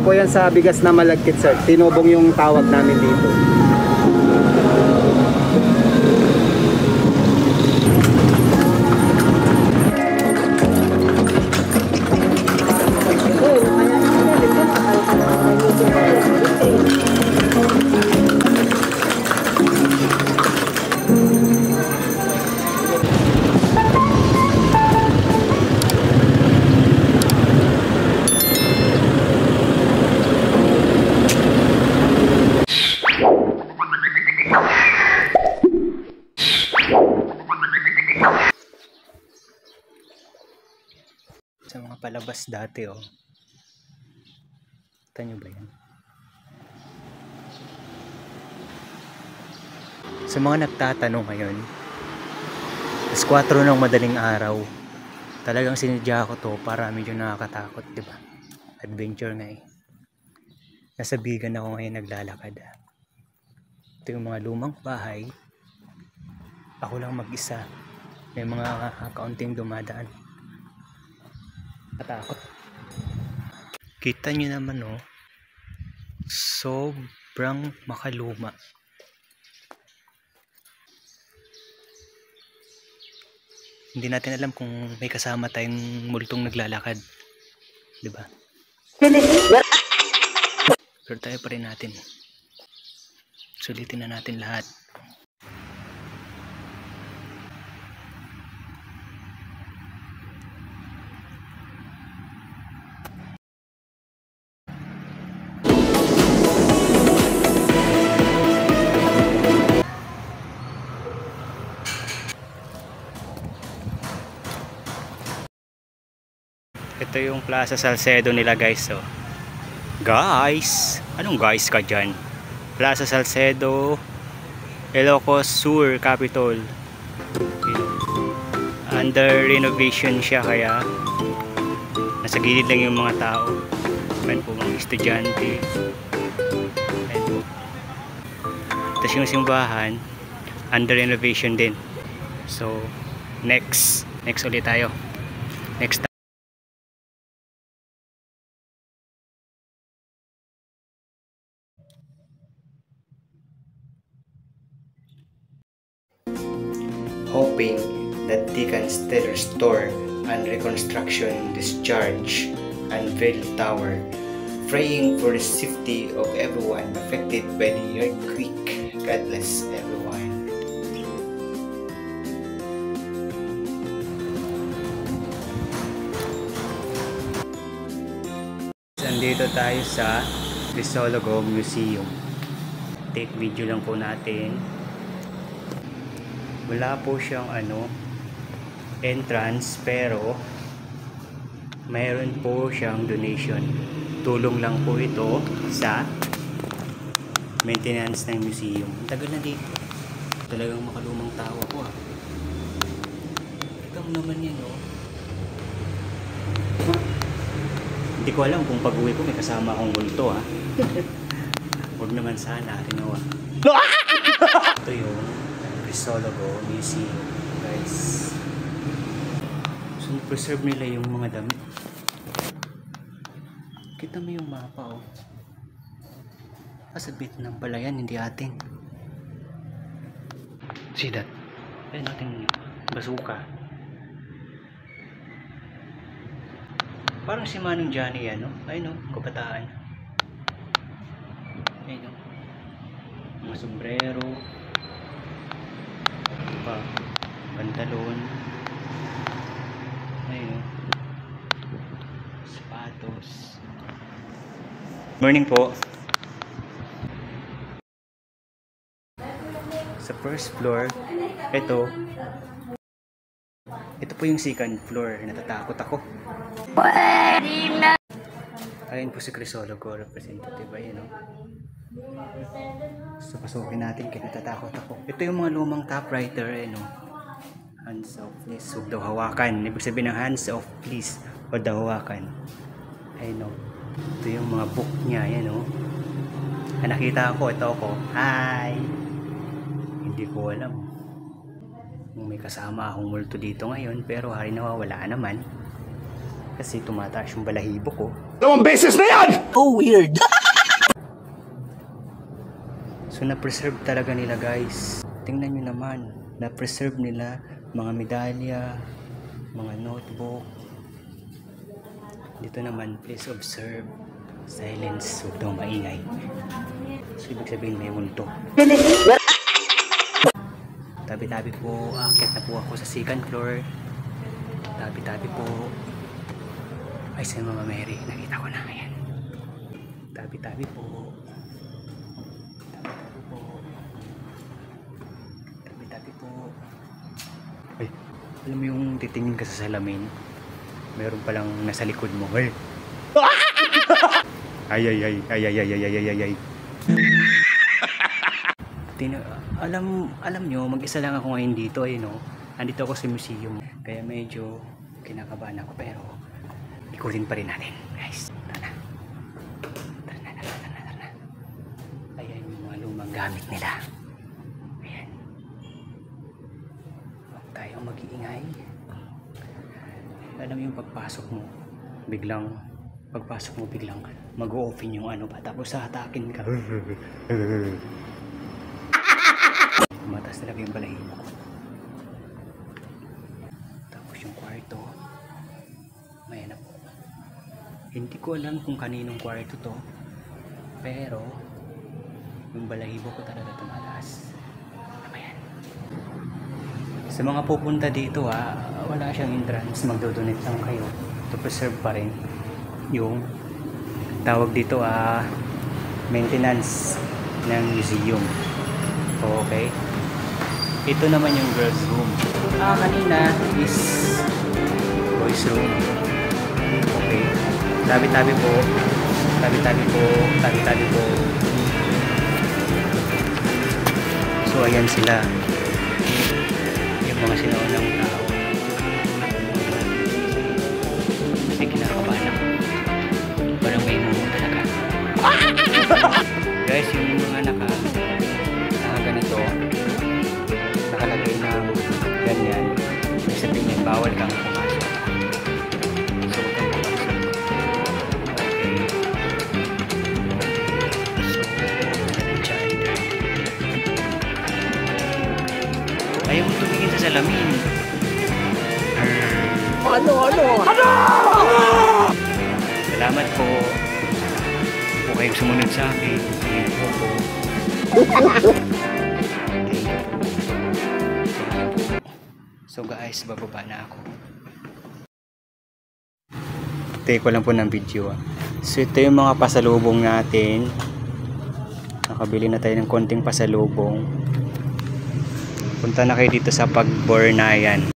po yan sa bigas na malagkit, sir. Tinubong yung tawag namin dito. Sa mga palabas dati, oh. Kita nyo ba yan? Sa mga nagtatanong ngayon, alas 4 ng madaling araw, talagang sinadya ko to para medyo nakakatakot, diba? Adventure nga eh. Nasa Bigan ako ngayon naglalakad. Ito yung mga lumang bahay. Ako lang mag-isa. May mga kaunting dumadaan. Katakot. Kita nyo naman, oh, sobrang makaluma. Hindi natin alam kung may kasama tayong multong naglalakad, diba? Pero tayo pa rin natin. Sulitin na natin lahat. Ito yung Plaza Salcedo nila, guys. So, guys, anong guys ka dyan? Plaza Salcedo, Ilocos Sur Capital. Under renovation siya, kaya nasa gilid lang yung mga tao. Ayan po, mga estudyante. Ayan po. Tapos yung simbahan, under renovation din. So, next ulit tayo. Next time. Hoping that they can still restore and reconstruction discharge unveiled tower, praying for the safety of everyone affected by the earthquake. God bless everyone. Nandito tayo sa Crisologo Museum. Take video lang po natin. Wala po siyang entrance, pero mayroon po siyang donation. Tulong lang po ito sa maintenance ng museum. Ang tagal na dito. Talagang makalumang tao ko, ah. Ito naman yan, oh. Hindi ko alam kung pag-uwi ko may kasama akong multo, ah. Huwag naman sana, Rinoa. Ito yung Crisologo Museum, guys. So, preserve nila yung mga damit. Kita mo yung mapa, oh. Sa Vietnam pala yan, hindi ating. See that? Ayun natin bazooka. Parang si Manong Johnny yan, no? Ayun, no? Kabataan. Ayun, no? Mga sombrero. Pa, pantalon. Ayun, sapatos. Morning po. Sa first floor, ito po yung second floor. Natatakot ako. Ayun po si Crisologo representative. Ayun, no? So, pasukin natin kaya natatakot ako. Ito yung mga lumang typewriter, no? Hands off, please. Huwag daw hawakan. Ibig sabihin ng hands off, please. Huwag daw hawakan. Ayun, no? Ito yung mga book niya, yan, no? Nakita ko, ito ako. Hi! Hindi ko alam kung may kasama akong multo dito ngayon, pero hari nawawala naman. kasi tumataas yung balahibo ko. Dalawang beses na yan! Oh, weird! So na-preserve talaga nila guys. Tingnan nyo naman, na-preserve nila mga medalya, mga notebook. Dito naman, please observe. Silence, huwag daw maingay. So ibig sabihin may multo. Tabi-tabi po, aakyat na po ako sa second floor. Tabi-tabi po. Ay, si Mama Mary, nakita ko na. Ayan. Tabi-tabi po. Tabi-tabi po. Tabi-tabi po. Ay, alam mo yung titingin ka sa salamin, meron palang nasa likod mo. Ay! Ay, ay, ay, ay, ay, ay, ay, ay, ay, ay. Alam nyo, mag-isa lang ako ngayon dito, no? Andito ako sa museum, kaya medyo kinakabahan ako, pero ikutin pa rin natin, guys. Tara na. Tara na. Ayan yung mga lumang gamit nila. Ayan. Huwag tayong mag-iingay. Alam mo yung pagpasok mo, biglang mag-o-open yung ano pa, tapos hatakin ka. Mataas talaga yung balahibo ko. Tapos yung kwarto, may na po. Hindi ko alam kung kaninong kwarto to, pero yung balahibo ko talaga tumataas. Ayan. Sa mga pupunta dito wala siyang entrance, magdodonate lang kayo to preserve pa rin yung tawag dito maintenance ng museum. Okay, ito naman yung girls room. Kanina is boys room. Okay, tabi-tabi po, tabi-tabi po, tabi-tabi po. So ayan sila, yung mga sinaunang tao. Kasi kinakabahan ako, parang may mumo talaga. Guys, yung mga ganito, nakalagay na ganyan, may sabihin niya, bawal kang pumasok. So, huwag kang pumasok. Okay. So, dyan. Ayaw mo tumingin sa salamin. Ano? Salamat po. Huwag kayong sumunod sa akin. Ayan po. So guys, bababa na ako. Take ko lang po ng video. So ito yung mga pasalubong natin. Nakabili na tayo ng konting pasalubong. Punta na kayo dito sa Pagbornayan.